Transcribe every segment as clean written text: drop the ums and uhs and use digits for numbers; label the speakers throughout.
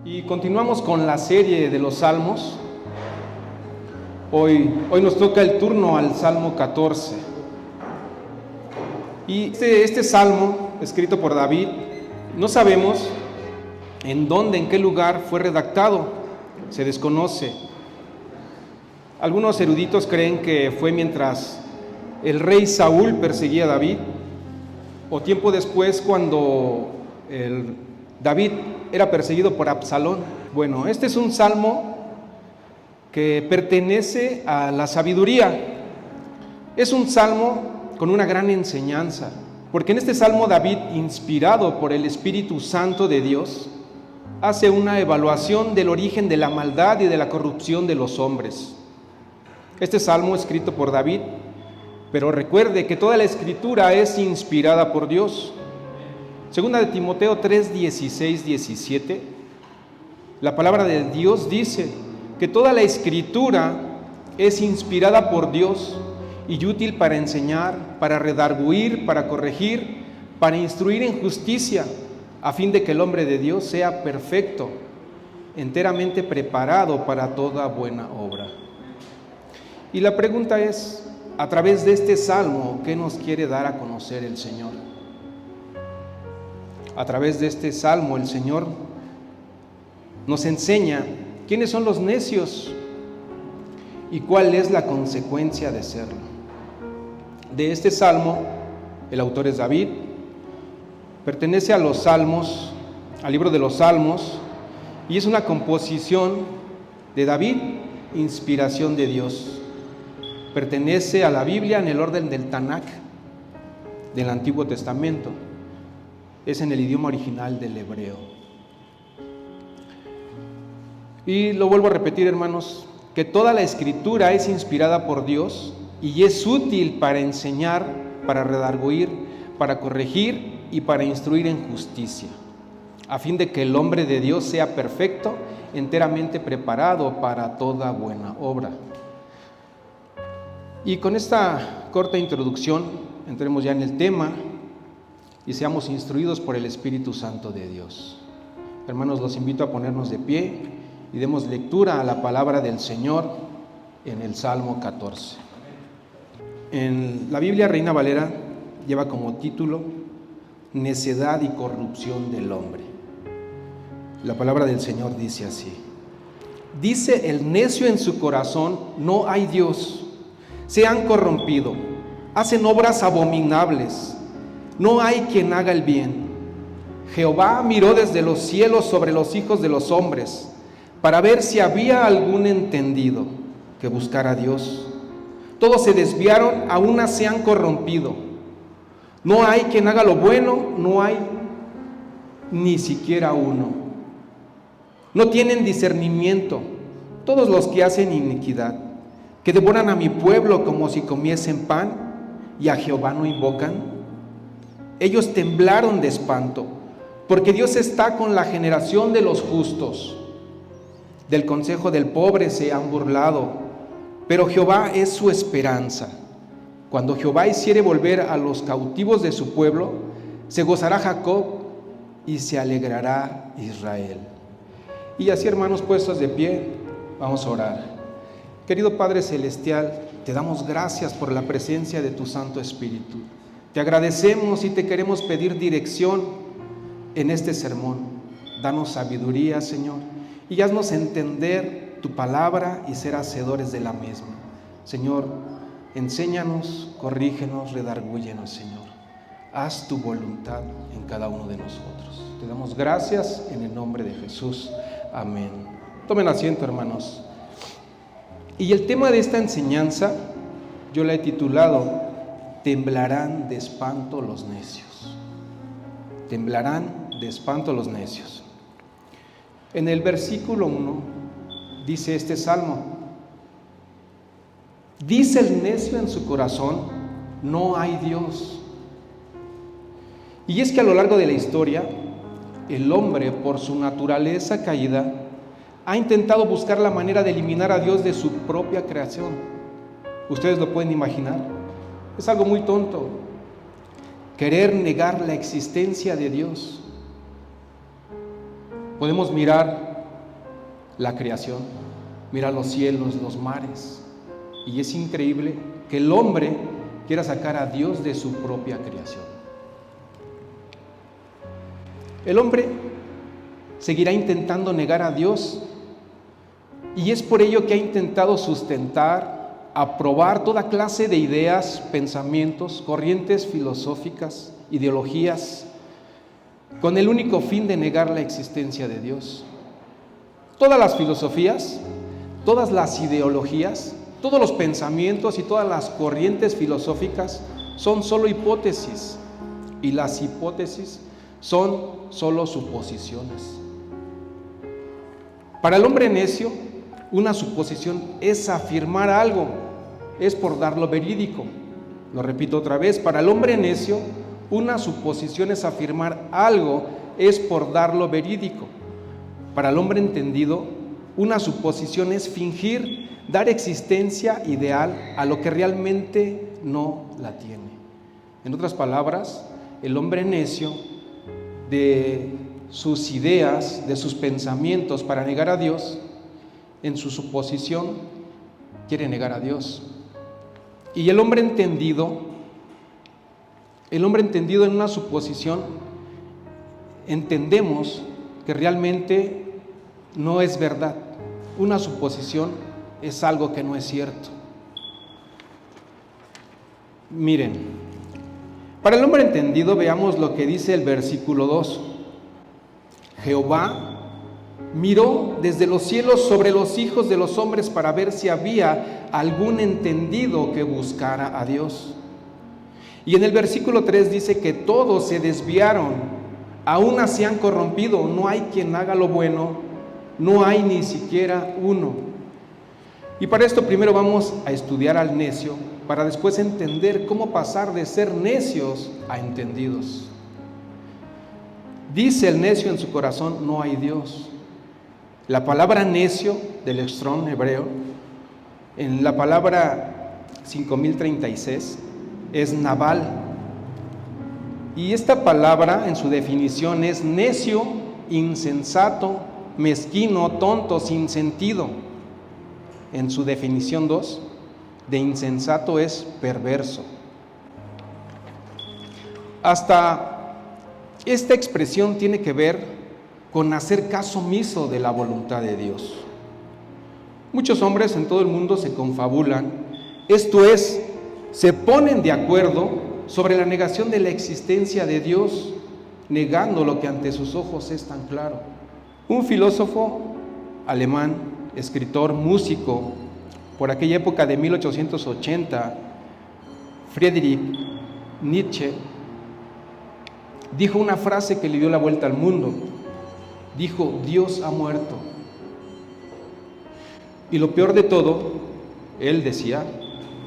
Speaker 1: Y continuamos con la serie de los Salmos. Hoy nos toca el turno al Salmo 14. Y este salmo, escrito por David, no sabemos en dónde, en qué lugar fue redactado, se desconoce. Algunos eruditos creen que fue mientras el rey Saúl perseguía a David, o tiempo después cuando David era perseguido por Absalón. Bueno, este es un salmo que pertenece a la sabiduría. Es un salmo con una gran enseñanza, porque en este salmo David, inspirado por el Espíritu Santo de Dios, hace una evaluación del origen de la maldad y de la corrupción de los hombres. Este salmo es escrito por David, pero recuerde que toda la escritura es inspirada por Dios. Segunda de Timoteo 3, 16, 17, la palabra de Dios dice que toda la escritura es inspirada por Dios y útil para enseñar, para redarguir, para corregir, para instruir en justicia, a fin de que el hombre de Dios sea perfecto, enteramente preparado para toda buena obra. Y la pregunta es, a través de este salmo, ¿qué nos quiere dar a conocer el Señor? A través de este salmo, el Señor nos enseña quiénes son los necios y cuál es la consecuencia de serlo. De este salmo, el autor es David, pertenece a los Salmos, al libro de los Salmos, y es una composición de David, inspiración de Dios. Pertenece a la Biblia en el orden del Tanakh, del Antiguo Testamento. Es en el idioma original del hebreo. Y lo vuelvo a repetir, hermanos, que toda la escritura es inspirada por Dios y es útil para enseñar, para redarguir, para corregir y para instruir en justicia, a fin de que el hombre de Dios sea perfecto, enteramente preparado para toda buena obra. Y con esta corta introducción, entremos ya en el tema y seamos instruidos por el Espíritu Santo de Dios. Hermanos, los invito a ponernos de pie y demos lectura a la palabra del Señor en el Salmo 14. En la Biblia Reina Valera lleva como título Necedad y corrupción del hombre. La palabra del Señor dice así: dice el necio en su corazón, no hay Dios. Se han corrompido, hacen obras abominables. No hay quien haga el bien. Jehová miró desde los cielos sobre los hijos de los hombres, para ver si había algún entendido que buscara a Dios. Todos se desviaron, a una se han corrompido. No hay quien haga lo bueno, no hay ni siquiera uno. No tienen discernimiento todos los que hacen iniquidad, que devoran a mi pueblo como si comiesen pan, y a Jehová no invocan. Ellos temblaron de espanto, porque Dios está con la generación de los justos. Del consejo del pobre se han burlado, pero Jehová es su esperanza. Cuando Jehová hiciere volver a los cautivos de su pueblo, se gozará Jacob y se alegrará Israel. Y así, hermanos, puestos de pie, vamos a orar. Querido Padre Celestial, te damos gracias por la presencia de tu Santo Espíritu. Te agradecemos y te queremos pedir dirección en este sermón. Danos sabiduría, Señor, y haznos entender tu palabra y ser hacedores de la misma. Señor, enséñanos, corrígenos, redargúyenos, Señor. Haz tu voluntad en cada uno de nosotros. Te damos gracias en el nombre de Jesús. Amén. Tomen asiento, hermanos. Y el tema de esta enseñanza yo la he titulado Temblarán de espanto los necios. Temblarán de espanto los necios. En el versículo 1 dice este salmo: dice el necio en su corazón, no hay Dios. Y es que a lo largo de la historia, el hombre, por su naturaleza caída, ha intentado buscar la manera de eliminar a Dios de su propia creación. Ustedes lo pueden imaginar. Es algo muy tonto querer negar la existencia de Dios. Podemos mirar la creación, mira los cielos, los mares. Y es increíble que el hombre quiera sacar a Dios de su propia creación. El hombre seguirá intentando negar a Dios, y es por ello que ha intentado sustentar, aprobar toda clase de ideas, pensamientos, corrientes filosóficas, ideologías, con el único fin de negar la existencia de Dios. Todas las filosofías, todas las ideologías, todos los pensamientos y todas las corrientes filosóficas son solo hipótesis, y las hipótesis son solo suposiciones. Para el hombre necio, una suposición es afirmar algo, es por darlo verídico. Lo repito otra vez, para el hombre necio, una suposición es afirmar algo, es por darlo verídico. Para el hombre entendido, una suposición es fingir dar existencia ideal a lo que realmente no la tiene. En otras palabras, el hombre necio, de sus ideas, de sus pensamientos para negar a Dios, en su suposición quiere negar a Dios. Y el hombre entendido en una suposición, entendemos que realmente no es verdad. Una suposición es algo que no es cierto. Miren, para el hombre entendido, veamos lo que dice el versículo 2. Jehová miró desde los cielos sobre los hijos de los hombres para ver si había algún entendido que buscara a Dios. Y en el versículo 3 dice que todos se desviaron, aún se han corrompido, no hay quien haga lo bueno, no hay ni siquiera uno. Y para esto primero vamos a estudiar al necio, para después entender cómo pasar de ser necios a entendidos. Dice el necio en su corazón, no hay Dios. La palabra necio del Strong hebreo, en la palabra 5036, es Nabal. Y esta palabra en su definición es necio, insensato, mezquino, tonto, sin sentido. En su definición 2, de insensato es perverso. Hasta esta expresión tiene que ver con hacer caso omiso de la voluntad de Dios. Muchos hombres en todo el mundo se confabulan, esto es, se ponen de acuerdo sobre la negación de la existencia de Dios, negando lo que ante sus ojos es tan claro. Un filósofo alemán, escritor, músico, por aquella época de 1880, Friedrich Nietzsche, dijo una frase que le dio la vuelta al mundo. Dijo, Dios ha muerto. Y lo peor de todo, él decía,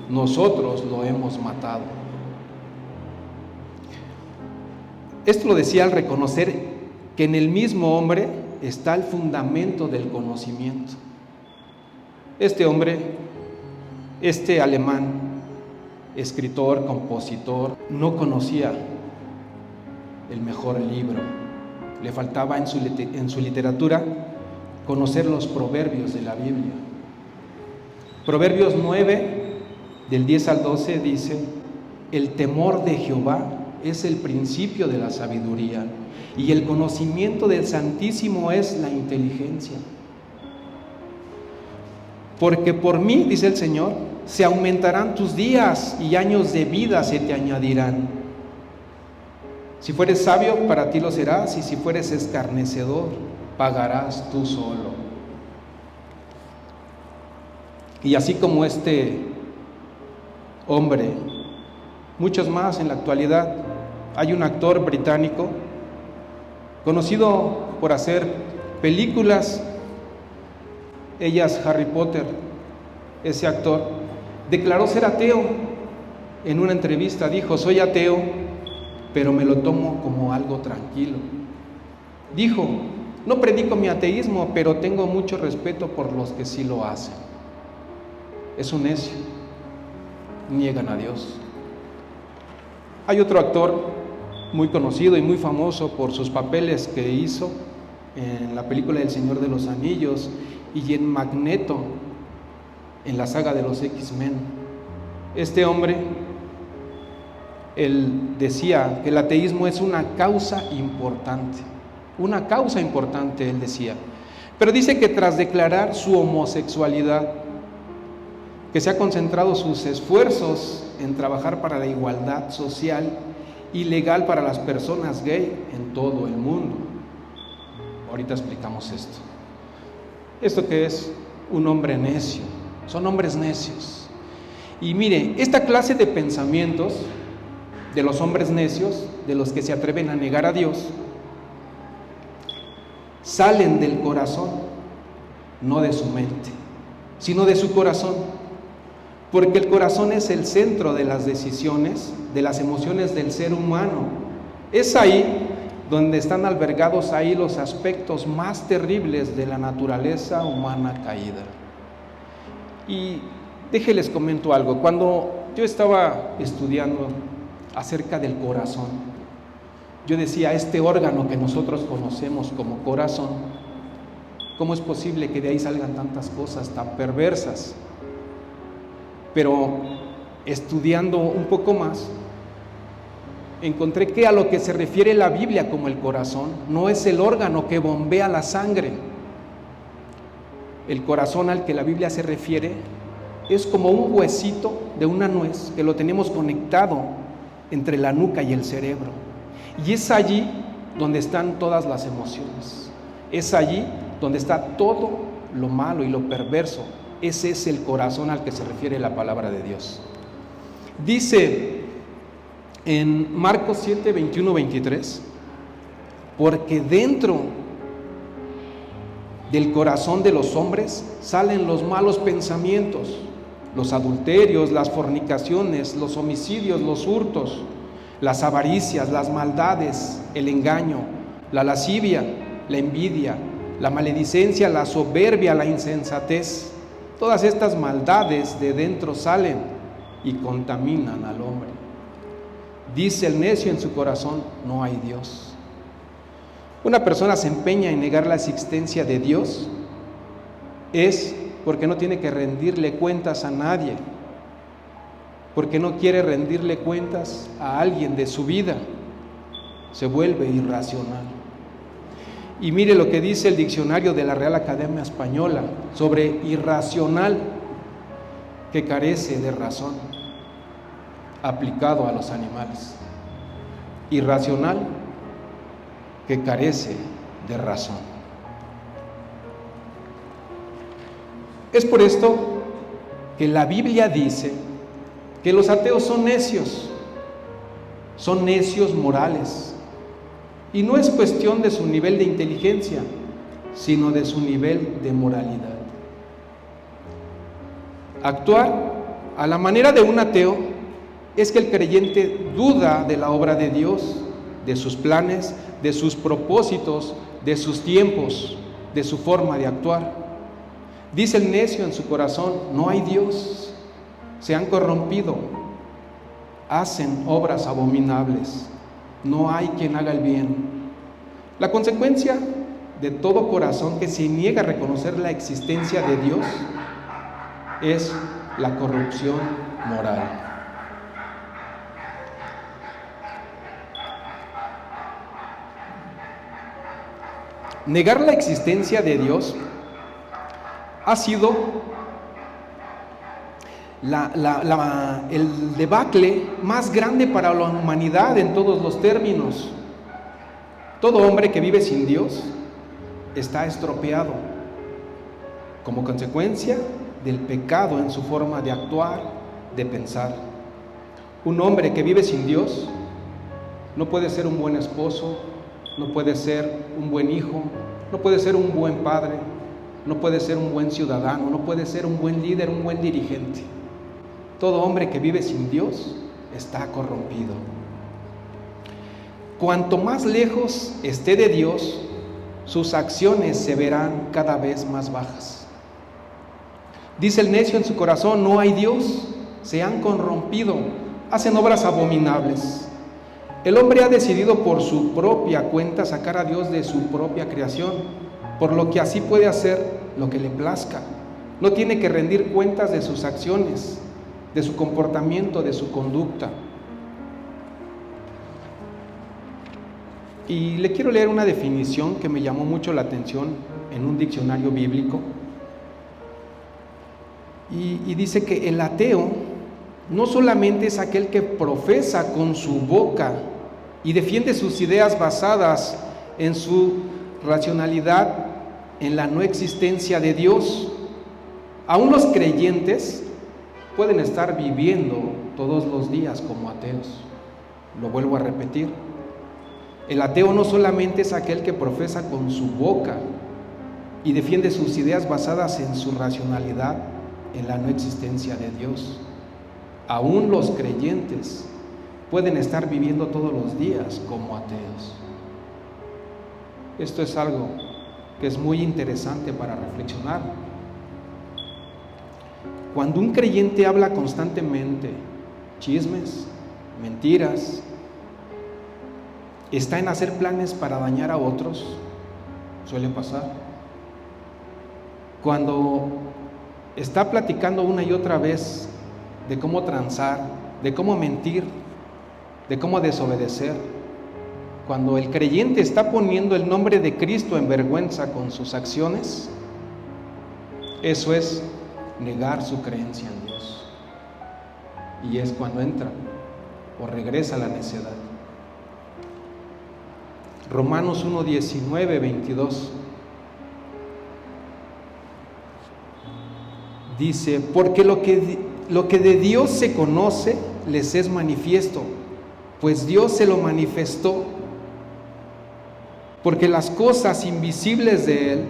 Speaker 1: nosotros lo hemos matado. Esto lo decía al reconocer que en el mismo hombre está el fundamento del conocimiento. Este hombre, este alemán, escritor, compositor, no conocía el mejor libro. Le faltaba en su literatura conocer los proverbios de la Biblia. Proverbios 9, del 10 al 12 dice, el temor de Jehová es el principio de la sabiduría, y el conocimiento del Santísimo es la inteligencia. Porque por mí, dice el Señor, se aumentarán tus días y años de vida se te añadirán. Si fueres sabio, para ti lo serás, y si fueres escarnecedor, pagarás tú solo. Y así como este hombre, muchos más en la actualidad. Hay un actor británico conocido por hacer películas, ellas Harry Potter. Ese actor declaró ser ateo. En una entrevista dijo, soy ateo, pero me lo tomo como algo tranquilo. Dijo, no predico mi ateísmo, pero tengo mucho respeto por los que sí lo hacen. Es un necio, niegan a Dios. Hay otro actor muy conocido y muy famoso por sus papeles que hizo en la película del Señor de los Anillos y en Magneto en la saga de los X-Men. Este hombre, él decía que el ateísmo es una causa importante, él decía. Pero dice que tras declarar su homosexualidad, que se ha concentrado sus esfuerzos en trabajar para la igualdad social y legal para las personas gay en todo el mundo. Ahorita explicamos esto. ¿Esto qué es? Un hombre necio. Son hombres necios. Y mire, esta clase de pensamientos de los hombres necios, de los que se atreven a negar a Dios, salen del corazón, no de su mente, sino de su corazón. Porque el corazón es el centro de las decisiones, de las emociones del ser humano. Es ahí donde están albergados ahí los aspectos más terribles de la naturaleza humana caída. Y déjenles comento algo. Cuando yo estaba estudiando acerca del corazón, yo decía, este órgano que nosotros conocemos como corazón, ¿cómo es posible que de ahí salgan tantas cosas tan perversas? Pero estudiando un poco más, encontré que a lo que se refiere la Biblia como el corazón, no es el órgano que bombea la sangre. El corazón al que la Biblia se refiere es como un huesito de una nuez que lo tenemos conectado entre la nuca y el cerebro. Y es allí donde están todas las emociones. Es allí donde está todo lo malo y lo perverso. Ese es el corazón al que se refiere la palabra de Dios. Dice en Marcos 7, 21, 23, porque dentro del corazón de los hombres salen los malos pensamientos, los adulterios, las fornicaciones, los homicidios, los hurtos, las avaricias, las maldades, el engaño, la lascivia, la envidia, la maledicencia, la soberbia, la insensatez. Todas estas maldades de dentro salen y contaminan al hombre. Dice el necio en su corazón, no hay Dios. Una persona se empeña en negar la existencia de Dios es porque no tiene que rendirle cuentas a nadie, porque no quiere rendirle cuentas a alguien de su vida. Se vuelve irracional. Y mire lo que dice el diccionario de la Real Academia Española sobre irracional, que carece de razón, aplicado a los animales. Irracional, que carece de razón. Es por esto que la Biblia dice que los ateos son necios morales. Y no es cuestión de su nivel de inteligencia, sino de su nivel de moralidad. Actuar a la manera de un ateo es que el creyente duda de la obra de Dios, de sus planes, de sus propósitos, de sus tiempos, de su forma de actuar. Dice el necio en su corazón, no hay Dios, se han corrompido, hacen obras abominables, no hay quien haga el bien. La consecuencia de todo corazón que se niega a reconocer la existencia de Dios es la corrupción moral. Negar la existencia de Dios ha sido el debacle más grande para la humanidad en todos los términos. Todo hombre que vive sin Dios está estropeado como consecuencia del pecado en su forma de actuar, de pensar. Un hombre que vive sin Dios no puede ser un buen esposo, no puede ser un buen hijo, no puede ser un buen padre, no puede ser un buen ciudadano, no puede ser un buen líder, un buen dirigente. Todo hombre que vive sin Dios está corrompido. Cuanto más lejos esté de Dios, sus acciones se verán cada vez más bajas. Dice el necio en su corazón, no hay Dios, se han corrompido, hacen obras abominables. El hombre ha decidido por su propia cuenta sacar a Dios de su propia creación, por lo que así puede hacer lo que le plazca. No tiene que rendir cuentas de sus acciones, de su comportamiento, de su conducta. Y le quiero leer una definición que me llamó mucho la atención en un diccionario bíblico. Y dice que el ateo no solamente es aquel que profesa con su boca y defiende sus ideas basadas en su racionalidad, en la no existencia de Dios. Aún los creyentes pueden estar viviendo todos los días como ateos. Lo vuelvo a repetir. El ateo no solamente es aquel que profesa con su boca y defiende sus ideas basadas en su racionalidad, en la no existencia de Dios. Aún los creyentes pueden estar viviendo todos los días como ateos. Esto es algo que es muy interesante para reflexionar. Cuando un creyente habla constantemente chismes, mentiras, está en hacer planes para dañar a otros, suele pasar. Cuando está platicando una y otra vez de cómo transar, de cómo mentir, de cómo desobedecer, cuando el creyente está poniendo el nombre de Cristo en vergüenza con sus acciones, eso es negar su creencia en Dios. Y es cuando entra o regresa a la necedad. Romanos 1, 19, 22 dice: porque lo que de Dios se conoce les es manifiesto, pues Dios se lo manifestó, porque las cosas invisibles de Él,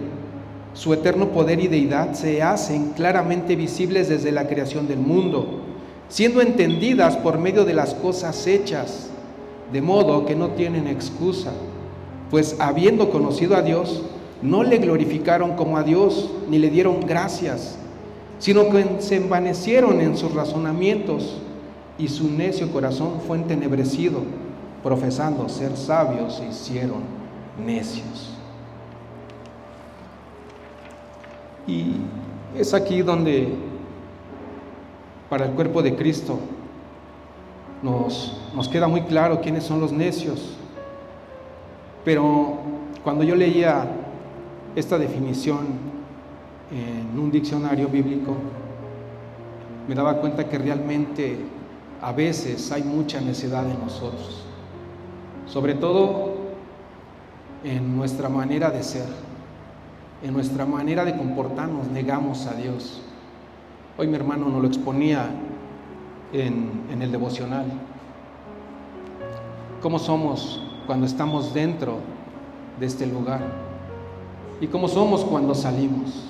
Speaker 1: su eterno poder y deidad, se hacen claramente visibles desde la creación del mundo, siendo entendidas por medio de las cosas hechas, de modo que no tienen excusa. Pues habiendo conocido a Dios, no le glorificaron como a Dios, ni le dieron gracias, sino que se envanecieron en sus razonamientos, y su necio corazón fue entenebrecido. Profesando ser sabios, se hicieron necios. Y es aquí donde, para el cuerpo de Cristo, nos queda muy claro quiénes son los necios. Pero cuando yo leía esta definición en un diccionario bíblico, me daba cuenta que realmente a veces hay mucha necedad en nosotros, sobre todo en nuestra manera de ser, en nuestra manera de comportarnos. Negamos a Dios. Hoy mi hermano nos lo exponía en el devocional. ¿Cómo somos cuando estamos dentro de este lugar? ¿Y cómo somos cuando salimos?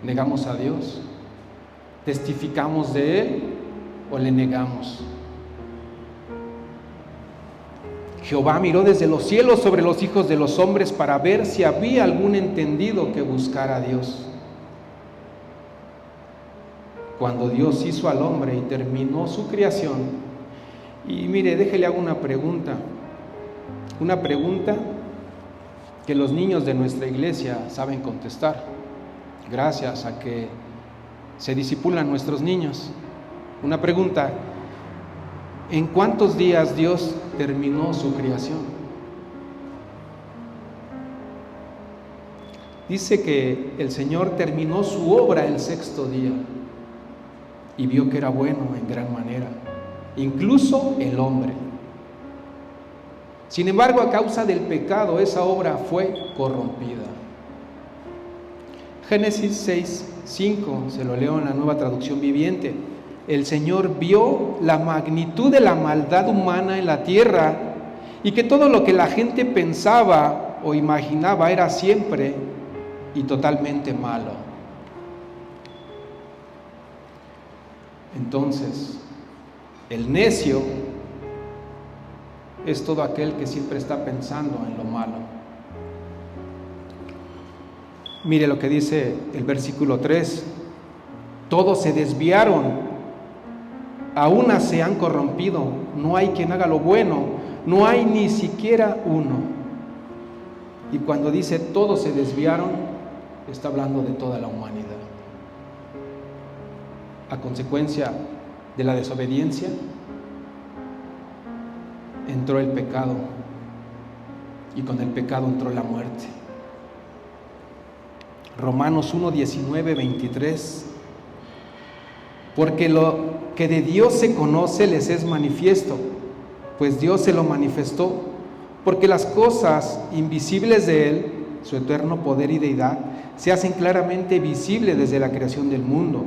Speaker 1: ¿Negamos a Dios? ¿Testificamos de Él o le negamos? Jehová miró desde los cielos sobre los hijos de los hombres para ver si había algún entendido que buscara a Dios. Cuando Dios hizo al hombre y terminó su creación, y mire, déjele hago una pregunta que los niños de nuestra iglesia saben contestar, gracias a que se discipulan nuestros niños. Una pregunta: ¿en cuántos días Dios terminó su creación? Dice que el Señor terminó su obra el sexto día y vio que era bueno en gran manera, incluso el hombre. Sin embargo, a causa del pecado, esa obra fue corrompida. Génesis 6, 5, se lo leo en la Nueva Traducción Viviente. El Señor vio la magnitud de la maldad humana en la tierra y que todo lo que la gente pensaba o imaginaba era siempre y totalmente malo. Entonces, el necio es todo aquel que siempre está pensando en lo malo. Mire lo que dice el versículo 3: todos se desviaron, aún se han corrompido, no hay quien haga lo bueno, no hay ni siquiera uno. Y cuando dice todos se desviaron, está hablando de toda la humanidad. A consecuencia de la desobediencia, entró el pecado, y con el pecado entró la muerte. Romanos 1, 19, 23. Porque lo que de Dios se conoce les es manifiesto, pues Dios se lo manifestó, porque las cosas invisibles de Él, su eterno poder y deidad, se hacen claramente visibles desde la creación del mundo,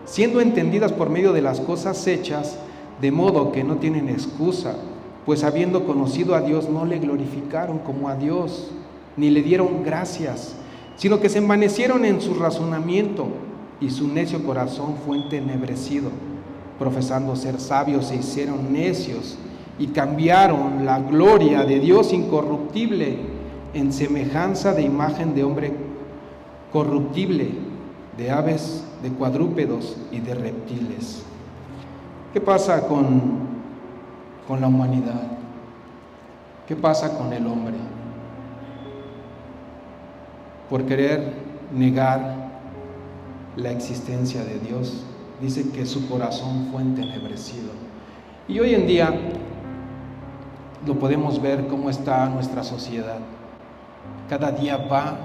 Speaker 1: siendo entendidas por medio de las cosas hechas, de modo que no tienen excusa, pues habiendo conocido a Dios no le glorificaron como a Dios, ni le dieron gracias, sino que se envanecieron en su razonamiento, y su necio corazón fue entenebrecido. Profesando ser sabios, se hicieron necios y cambiaron la gloria de Dios incorruptible en semejanza de imagen de hombre corruptible, de aves, de cuadrúpedos y de reptiles. ¿Qué pasa con la humanidad? ¿Qué pasa con el hombre? Por querer negar la existencia de Dios, dice que su corazón fue entenebrecido. Y hoy en día lo podemos ver cómo está nuestra sociedad. Cada día va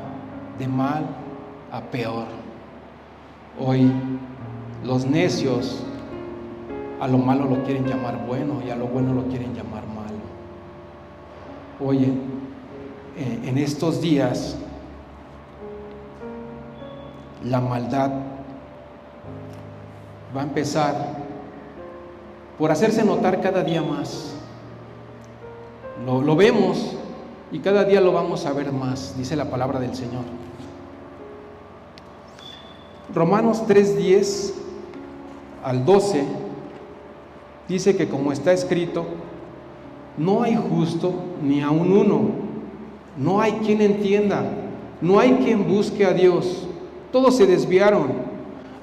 Speaker 1: de mal a peor. Hoy los necios a lo malo lo quieren llamar bueno y a lo bueno lo quieren llamar malo. Hoy en estos días la maldad va a empezar por hacerse notar cada día más. Lo vemos y cada día lo vamos a ver más, dice la palabra del Señor. Romanos 3:10 al 12 dice que como está escrito, no hay justo ni aun uno, no hay quien entienda, no hay quien busque a Dios. Todos se desviaron,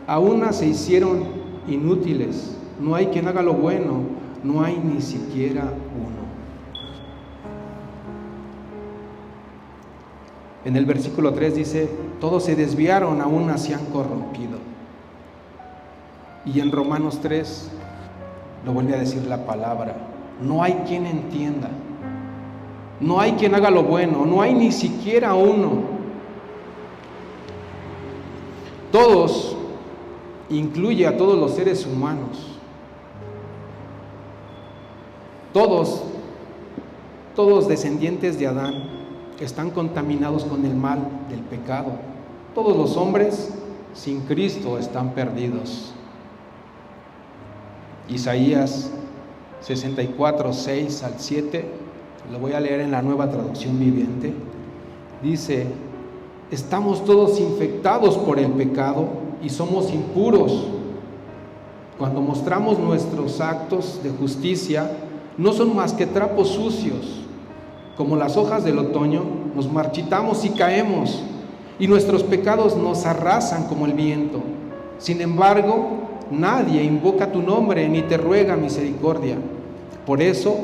Speaker 1: a una se hicieron inútiles, no hay quien haga lo bueno, no hay ni siquiera uno. En el versículo 3 dice, todos se desviaron, a una se han corrompido. Y en Romanos 3 lo vuelve a decir la palabra, no hay quien entienda, no hay quien haga lo bueno, no hay ni siquiera uno. Todos, incluye a todos los seres humanos. Todos descendientes de Adán están contaminados con el mal del pecado. Todos los hombres sin Cristo están perdidos. Isaías 64, 6 al 7, lo voy a leer en la Nueva Traducción Viviente. Dice, estamos todos infectados por el pecado y somos impuros. Cuando mostramos nuestros actos de justicia, no son más que trapos sucios. Como las hojas del otoño, nos marchitamos y caemos, y nuestros pecados nos arrasan como el viento. Sin embargo, nadie invoca tu nombre ni te ruega misericordia. Por eso,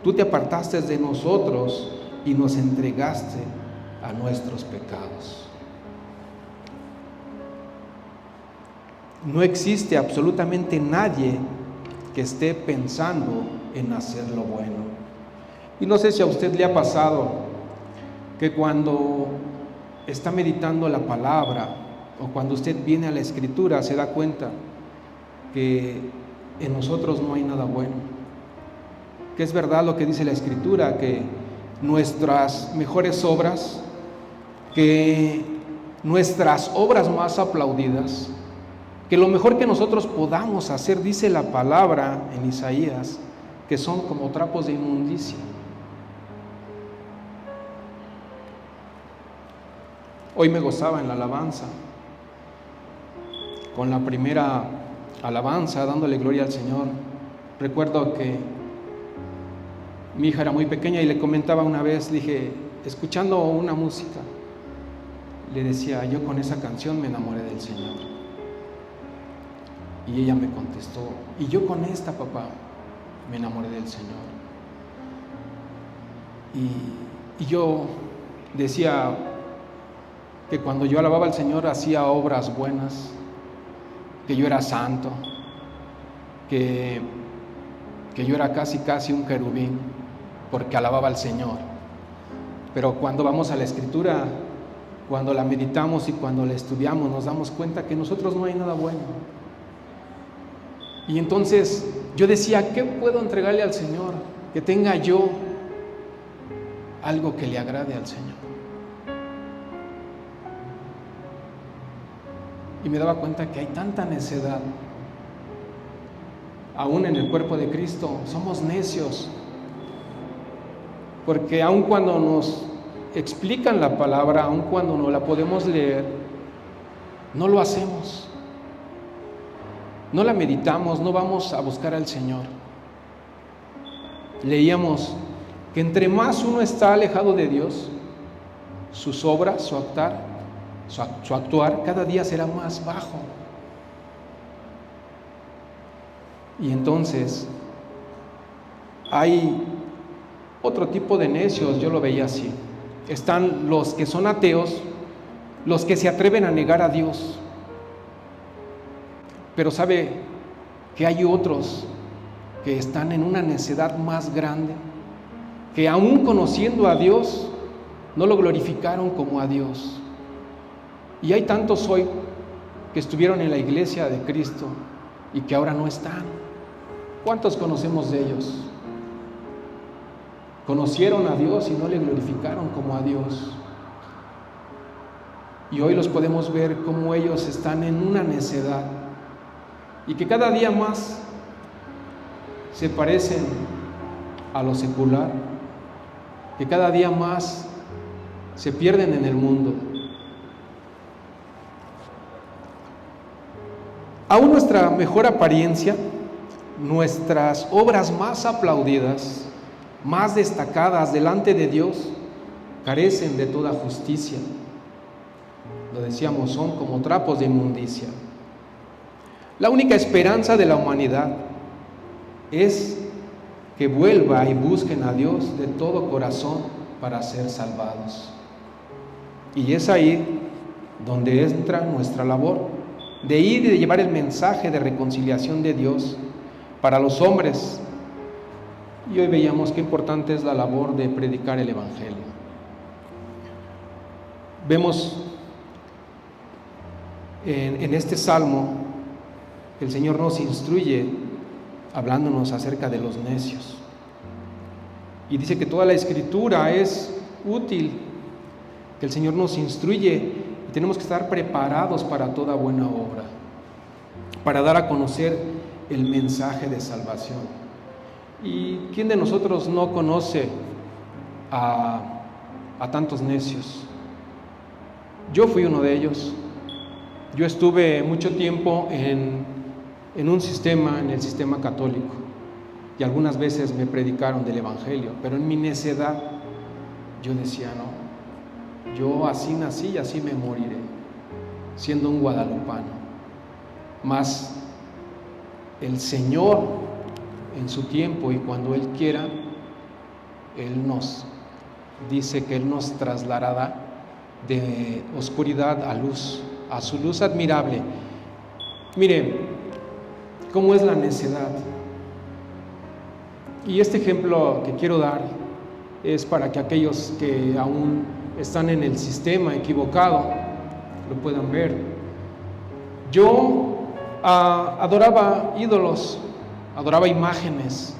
Speaker 1: tú te apartaste de nosotros y nos entregaste a nuestros pecados. No existe absolutamente nadie que esté pensando en hacer lo bueno. Y no sé si a usted le ha pasado que cuando está meditando la palabra o cuando usted viene a la Escritura se da cuenta que en nosotros no hay nada bueno. Que es verdad lo que dice la Escritura, que nuestras mejores obras, que nuestras obras más aplaudidas, que lo mejor que nosotros podamos hacer, dice la palabra en Isaías, que son como trapos de inmundicia. Hoy me gozaba en la alabanza, con la primera alabanza, dándole gloria al Señor. Recuerdo que mi hija era muy pequeña y le comentaba una vez, dije, escuchando una música, le decía, yo con esa canción me enamoré del Señor. Y ella me contestó, y yo con esta, papá, me enamoré del Señor. Y yo decía que cuando yo alababa al Señor hacía obras buenas, que yo era santo, que yo era casi un querubín, porque alababa al Señor. Pero cuando vamos a la Escritura, cuando la meditamos y cuando la estudiamos, nos damos cuenta que en nosotros no hay nada bueno. Y entonces yo decía, ¿qué puedo entregarle al Señor? Que tenga yo algo que le agrade al Señor. Y me daba cuenta que hay tanta necedad. Aún en el cuerpo de Cristo somos necios. Porque aun cuando nos explican la palabra, aun cuando no la podemos leer, no lo hacemos. No la meditamos, no vamos a buscar al Señor. Leíamos que entre más uno está alejado de Dios, sus obras, su actuar cada día será más bajo. Y entonces hay otro tipo de necios, yo lo veía así. Están los que son ateos, los que se atreven a negar a Dios. Pero sabe que hay otros que están en una necedad más grande, que aún conociendo a Dios, no lo glorificaron como a Dios. Y hay tantos hoy que estuvieron en la iglesia de Cristo y que ahora no están. ¿Cuántos conocemos de ellos? Conocieron a Dios y no le glorificaron como a Dios. Y hoy los podemos ver como ellos están en una necedad y que cada día más se parecen a lo secular, que cada día más se pierden en el mundo. Aún nuestra mejor apariencia, nuestras obras más aplaudidas, más destacadas delante de Dios, carecen de toda justicia. Lo decíamos, son como trapos de inmundicia. La única esperanza de la humanidad es que vuelva y busquen a Dios de todo corazón para ser salvados. Y es ahí donde entra nuestra labor, de ir y de llevar el mensaje de reconciliación de Dios para los hombres. Y hoy veíamos qué importante es la labor de predicar el Evangelio. Vemos en este salmo que el Señor nos instruye hablándonos acerca de los necios. Y dice que toda la Escritura es útil, que el Señor nos instruye y tenemos que estar preparados para toda buena obra, para dar a conocer el mensaje de salvación. ¿Y quién de nosotros no conoce a tantos necios? Yo fui uno de ellos. Yo estuve mucho tiempo en un sistema, en el sistema católico, y algunas veces me predicaron del Evangelio, pero en mi necedad yo decía, no, yo así nací y así me moriré, siendo un guadalupano. Mas el Señor, en su tiempo y cuando Él quiera, Él nos dice que Él nos trasladará de oscuridad a luz, a su luz admirable. Mire cómo es la necedad. Y este ejemplo que quiero dar es para que aquellos que aún están en el sistema equivocado lo puedan ver. Yo adoraba ídolos, adoraba imágenes.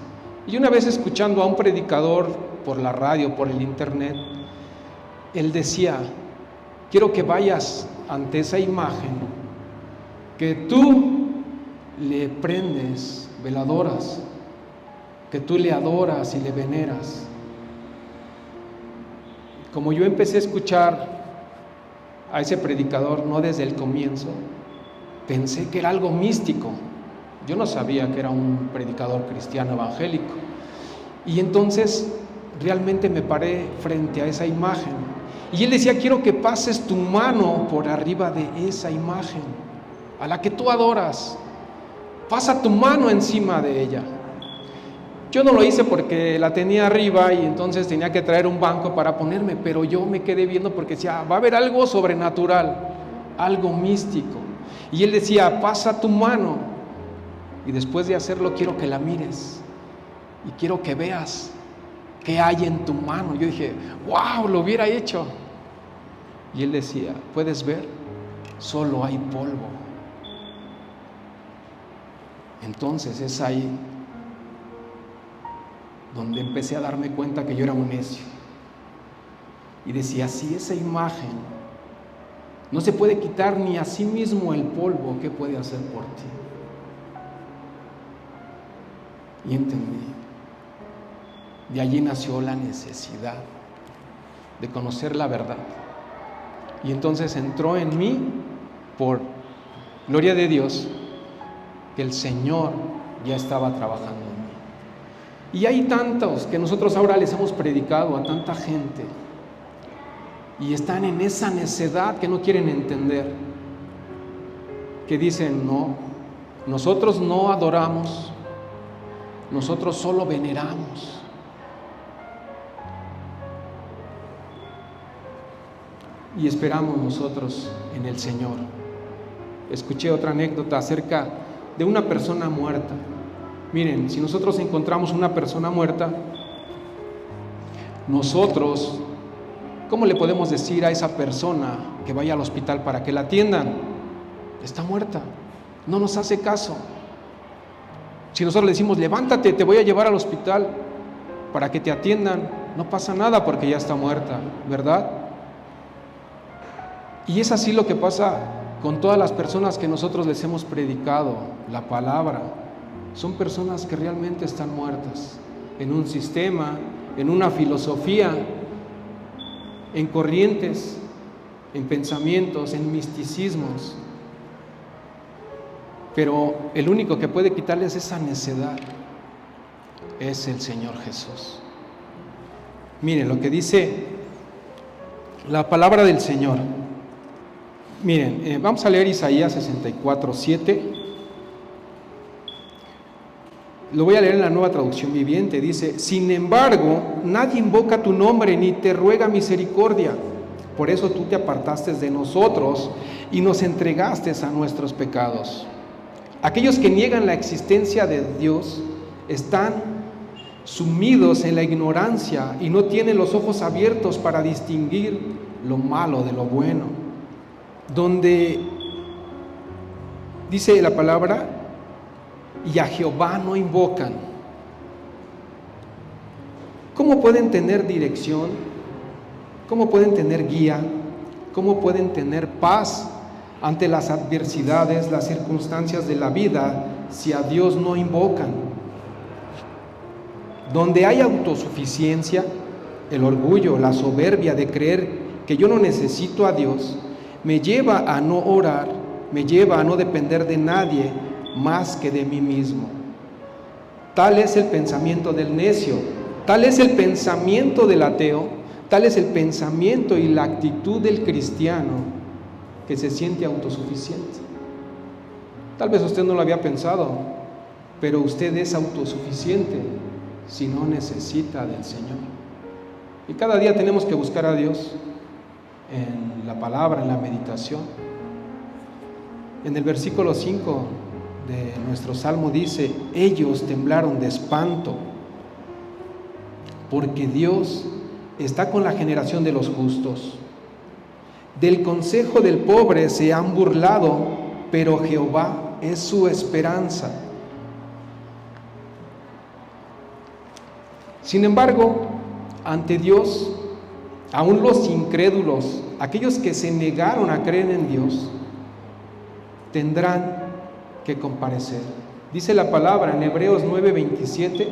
Speaker 1: Y una vez escuchando a un predicador por la radio, por el internet, él decía, quiero que vayas ante esa imagen, que tú le prendes veladoras, que tú le adoras y le veneras. Como yo empecé a escuchar a ese predicador, no desde el comienzo, pensé que era algo místico. Yo no sabía que era un predicador cristiano evangélico. Y entonces realmente me paré frente a esa imagen. Y él decía, quiero que pases tu mano por arriba de esa imagen, a la que tú adoras. pasa tu mano encima de ella. Yo no lo hice porque la tenía arriba y entonces tenía que traer un banco para ponerme, pero yo me quedé viendo porque decía, va a haber algo sobrenatural, algo místico. Y él decía, pasa tu mano, y después de hacerlo quiero que la mires y quiero que veas qué hay en tu mano. Yo dije, wow, lo hubiera hecho. Y él decía, ¿puedes ver? Solo hay polvo. Entonces es ahí donde empecé a darme cuenta que yo era un necio. Y decía, si esa imagen no se puede quitar ni a sí mismo el polvo, ¿qué puede hacer por ti? Y entendí. De allí nació la necesidad de conocer la verdad. Y entonces entró en mí, por gloria de Dios, que el Señor ya estaba trabajando en mí. Y hay tantos que nosotros ahora les hemos predicado a tanta gente y están en esa necedad que no quieren entender, que dicen, no, nosotros no adoramos, nosotros solo veneramos. Y esperamos nosotros en el Señor. Escuché otra anécdota acerca de una persona muerta. Miren, si nosotros encontramos una persona muerta, nosotros, ¿cómo le podemos decir a esa persona que vaya al hospital para que la atiendan? Está muerta, no nos hace caso. Si nosotros le decimos, levántate, te voy a llevar al hospital para que te atiendan, no pasa nada porque ya está muerta, ¿verdad? Y es así lo que pasa con todas las personas que nosotros les hemos predicado la palabra. Son personas que realmente están muertas en un sistema, en una filosofía, en corrientes, en pensamientos, en misticismos. Pero el único que puede quitarles esa necedad es el Señor Jesús. Miren lo que dice la palabra del Señor. Miren, vamos a leer Isaías 64:7. Lo voy a leer en la Nueva Traducción Viviente. Dice, sin embargo, nadie invoca tu nombre ni te ruega misericordia. Por eso tú te apartaste de nosotros y nos entregaste a nuestros pecados. Aquellos que niegan la existencia de Dios están sumidos en la ignorancia y no tienen los ojos abiertos para distinguir lo malo de lo bueno. Donde dice la palabra, y a Jehová no invocan. ¿Cómo pueden tener dirección? ¿Cómo pueden tener guía? ¿Cómo pueden tener paz ante las adversidades, las circunstancias de la vida, si a Dios no invocan? Donde hay autosuficiencia, el orgullo, la soberbia de creer que yo no necesito a Dios, me lleva a no orar, me lleva a no depender de nadie más que de mí mismo. Tal es el pensamiento del necio, tal es el pensamiento del ateo, tal es el pensamiento y la actitud del cristiano que se siente autosuficiente. Tal vez usted no lo había pensado, pero usted es autosuficiente si no necesita del Señor. Y cada día tenemos que buscar a Dios en la palabra, en la meditación. En el versículo 5 de nuestro salmo dice, ellos temblaron de espanto, porque Dios está con la generación de los justos. Del consejo del pobre se han burlado, pero Jehová es su esperanza. Sin embargo, ante Dios, aún los incrédulos, aquellos que se negaron a creer en Dios, tendrán que comparecer. Dice la palabra en Hebreos 9:27,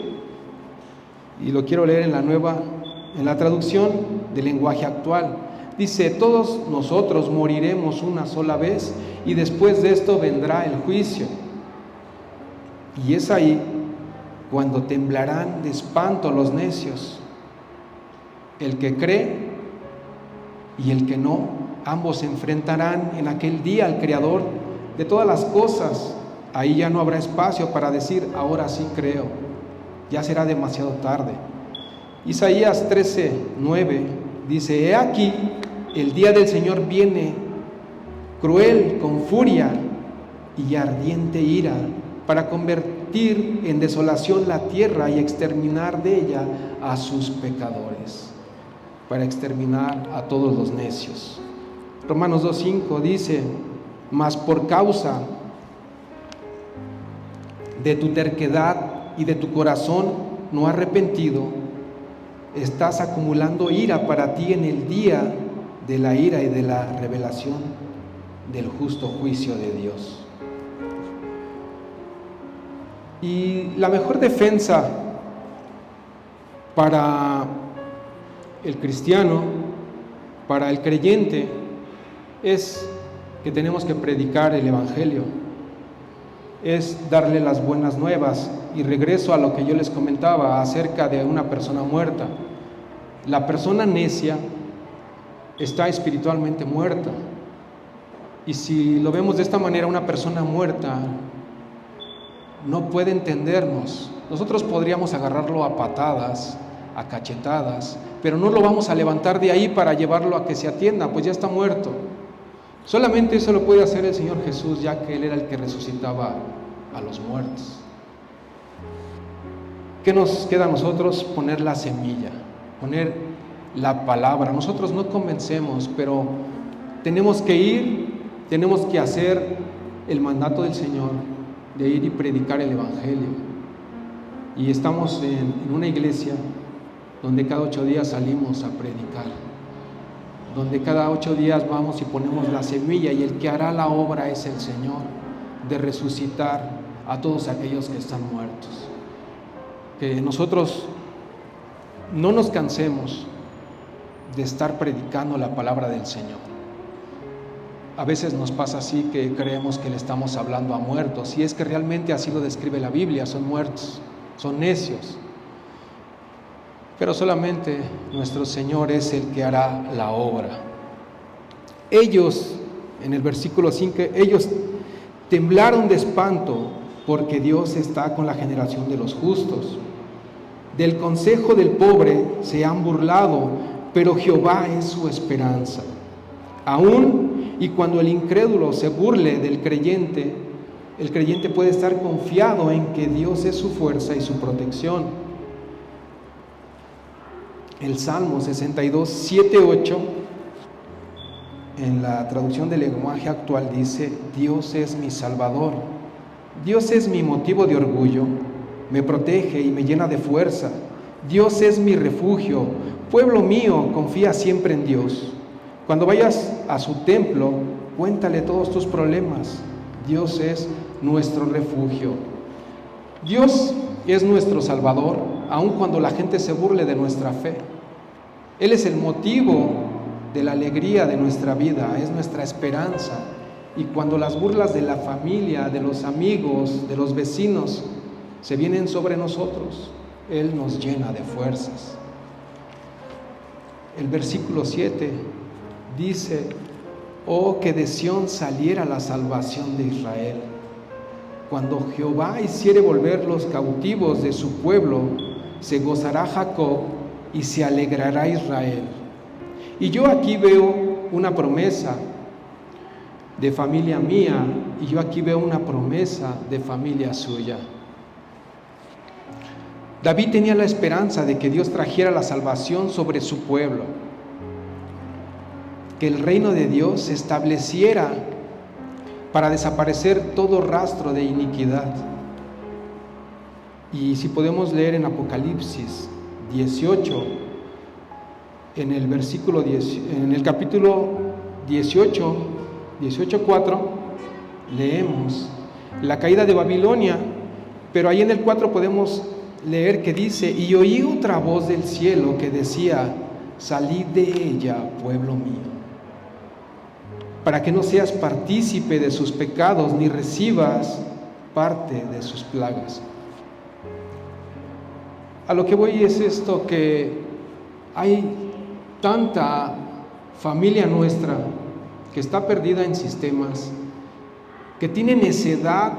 Speaker 1: y lo quiero leer en la traducción del lenguaje actual. Dice, todos nosotros moriremos una sola vez y después de esto vendrá el juicio. Y es ahí cuando temblarán de espanto los necios, el que cree y el que no, ambos se enfrentarán en aquel día al Creador de todas las cosas Ahí ya no habrá espacio para decir, ahora sí creo, ya será demasiado tarde. Isaías 13:9 dice, he aquí, el día del Señor viene, cruel, con furia y ardiente ira, para convertir en desolación la tierra y exterminar de ella a sus pecadores, para exterminar a todos los necios. Romanos 2:5 dice, mas por causa de tu terquedad y de tu corazón no arrepentido, estás acumulando ira para ti en el día de la ira y de la revelación del justo juicio de Dios. Y la mejor defensa para el cristiano, para el creyente, es que tenemos que predicar el Evangelio, es darle las buenas nuevas. Y regreso a lo que yo les comentaba acerca de una persona muerta. La persona necia está espiritualmente muerta. Y si lo vemos de esta manera, una persona muerta no puede entendernos. Nosotros podríamos agarrarlo a patadas, a cachetadas, pero no lo vamos a levantar de ahí para llevarlo a que se atienda, pues ya está muerto. Solamente eso lo puede hacer el Señor Jesús, ya que Él era el que resucitaba a los muertos. ¿Qué nos queda a nosotros? Poner la semilla, poner la palabra. Nosotros no convencemos, pero tenemos que ir, tenemos que hacer el mandato del Señor de ir y predicar el Evangelio. Y estamos en una iglesia donde cada 8 días salimos a predicar, donde cada 8 días vamos y ponemos la semilla, y el que hará la obra es el Señor, de resucitar a todos aquellos que están muertos. Que nosotros no nos cansemos de estar predicando la palabra del Señor. A veces nos pasa así, que creemos que le estamos hablando a muertos, y es que realmente así lo describe la Biblia, son muertos, son necios. Pero solamente nuestro Señor es el que hará la obra. Ellos, en el versículo 5, ellos temblaron de espanto, porque Dios está con la generación de los justos. Del consejo del pobre se han burlado, pero Jehová es su esperanza. Aún y cuando el incrédulo se burle del creyente, el creyente puede estar confiado en que Dios es su fuerza y su protección. El Salmo 62, 7, 8, en la traducción del lenguaje actual dice, Dios es mi Salvador, Dios es mi motivo de orgullo, me protege y me llena de fuerza, Dios es mi refugio, pueblo mío, confía siempre en Dios. Cuando vayas a su templo, cuéntale todos tus problemas, Dios es nuestro refugio. Dios es nuestro Salvador, aun cuando la gente se burle de nuestra fe. Él es el motivo de la alegría de nuestra vida, es nuestra esperanza. Y cuando las burlas de la familia, de los amigos, de los vecinos se vienen sobre nosotros, Él nos llena de fuerzas. El versículo 7 dice, oh, que de Sión saliera la salvación de Israel. Cuando Jehová hiciere volver los cautivos de su pueblo, se gozará Jacob y se alegrará Israel. Y yo aquí veo una promesa de familia mía, y yo aquí veo una promesa de familia suya. David tenía la esperanza de que Dios trajera la salvación sobre su pueblo, que el reino de Dios se estableciera para desaparecer todo rastro de iniquidad. Y si podemos leer en Apocalipsis 18, en el versículo 10, en el capítulo 18:4, leemos la caída de Babilonia, pero ahí en el 4 podemos leer que dice, y oí otra voz del cielo que decía, salid de ella, pueblo mío, para que no seas partícipe de sus pecados, ni recibas parte de sus plagas. A lo que voy es esto, que hay tanta familia nuestra que está perdida en sistemas, que tiene necedad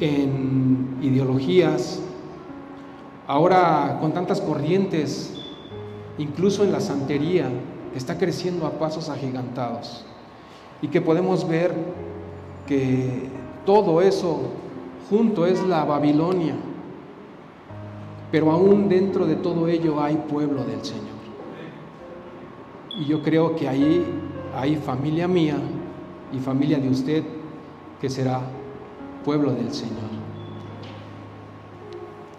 Speaker 1: en ideologías, ahora con tantas corrientes, incluso en la santería, que está creciendo a pasos agigantados, y que podemos ver que todo eso junto es la Babilonia, pero aún dentro de todo ello hay pueblo del Señor. Y yo creo que ahí hay familia mía y familia de usted que será pueblo del Señor.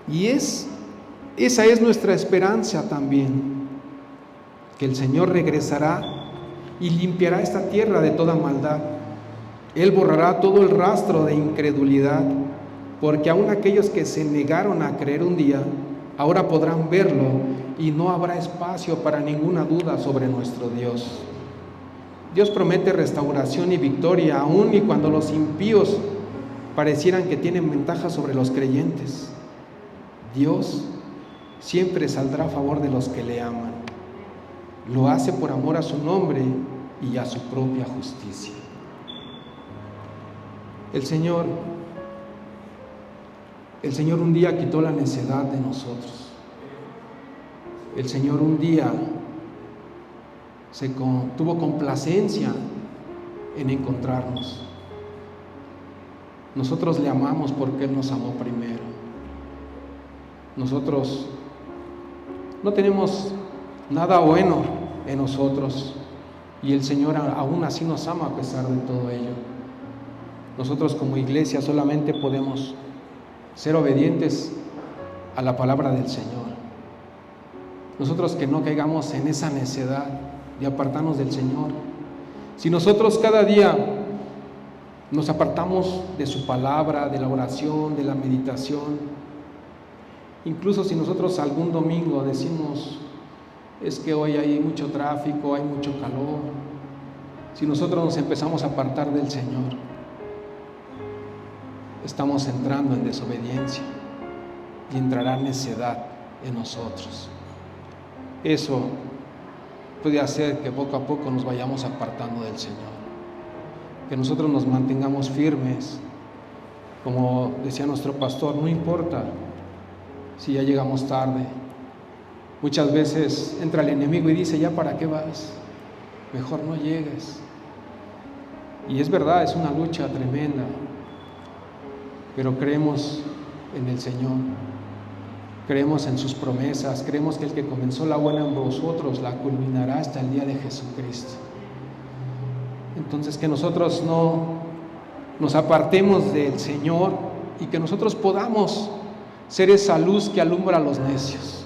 Speaker 1: Y esa es nuestra esperanza también, que el Señor regresará y limpiará esta tierra de toda maldad. Él borrará todo el rastro de incredulidad, porque aún aquellos que se negaron a creer un día, ahora podrán verlo y no habrá espacio para ninguna duda sobre nuestro Dios. Dios promete restauración y victoria, aun y cuando los impíos parecieran que tienen ventaja sobre los creyentes. Dios siempre saldrá a favor de los que le aman. Lo hace por amor a su nombre y a su propia justicia. El Señor un día quitó la necedad de nosotros. El Señor un día tuvo complacencia en encontrarnos. Nosotros le amamos porque Él nos amó primero. Nosotros no tenemos nada bueno en nosotros y el Señor aún así nos ama a pesar de todo ello. Nosotros como iglesia solamente podemos ser obedientes a la palabra del Señor. Nosotros que no caigamos en esa necedad de apartarnos del Señor. Si nosotros cada día nos apartamos de su palabra, de la oración, de la meditación, incluso si nosotros algún domingo decimos, es que hoy hay mucho tráfico, hay mucho calor, si nosotros nos empezamos a apartar del Señor, estamos entrando en desobediencia y entrará necedad en nosotros. Eso puede hacer que poco a poco nos vayamos apartando del Señor, que nosotros nos mantengamos firmes, como decía nuestro pastor, no importa si ya llegamos tarde. Muchas veces entra el enemigo y dice, ¿ya para qué vas? Mejor no llegues. Y es verdad, es una lucha tremenda, pero creemos en el Señor, creemos en sus promesas, creemos que el que comenzó la buena en vosotros la culminará hasta el día de Jesucristo. Entonces que nosotros no nos apartemos del Señor y que nosotros podamos ser esa luz que alumbra a los necios,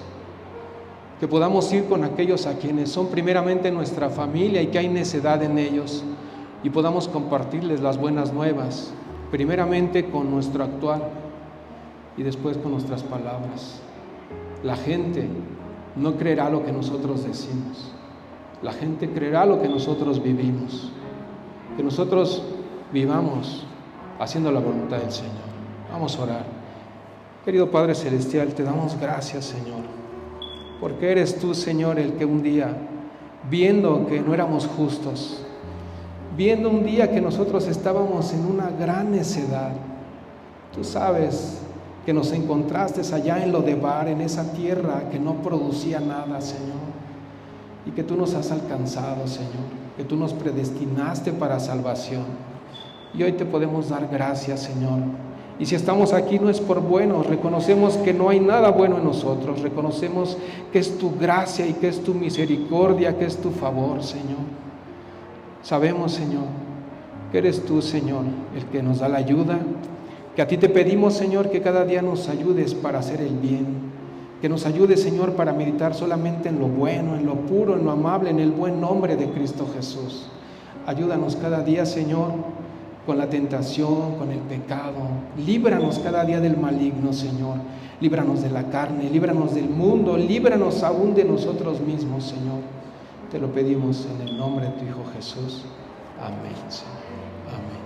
Speaker 1: que podamos ir con aquellos a quienes son primeramente nuestra familia y que hay necedad en ellos y podamos compartirles las buenas nuevas, primeramente con nuestro actuar y después con nuestras palabras. La gente no creerá lo que nosotros decimos, la gente creerá lo que nosotros vivimos, que nosotros vivamos haciendo la voluntad del Señor. Vamos a orar. Querido Padre Celestial, te damos gracias, Señor, porque eres tú, Señor, el que un día, viendo que no éramos justos, viendo un día que nosotros estábamos en una gran necedad, tú sabes que nos encontraste allá en Lodebar, en esa tierra que no producía nada, Señor, y que tú nos has alcanzado, Señor, que tú nos predestinaste para salvación. Y hoy te podemos dar gracias, Señor. Y si estamos aquí no es por buenos, reconocemos que no hay nada bueno en nosotros, reconocemos que es tu gracia y que es tu misericordia, que es tu favor, Señor. Sabemos, Señor, que eres tú, Señor, el que nos da la ayuda, que a ti te pedimos, Señor, que cada día nos ayudes para hacer el bien, que nos ayudes, Señor, para meditar solamente en lo bueno, en lo puro, en lo amable, en el buen nombre de Cristo Jesús. Ayúdanos cada día, Señor, con la tentación, con el pecado. Líbranos cada día del maligno, Señor. Líbranos de la carne, líbranos del mundo, líbranos aún de nosotros mismos, Señor. Te lo pedimos en el nombre de tu Hijo Jesús. Amén, Señor. Amén.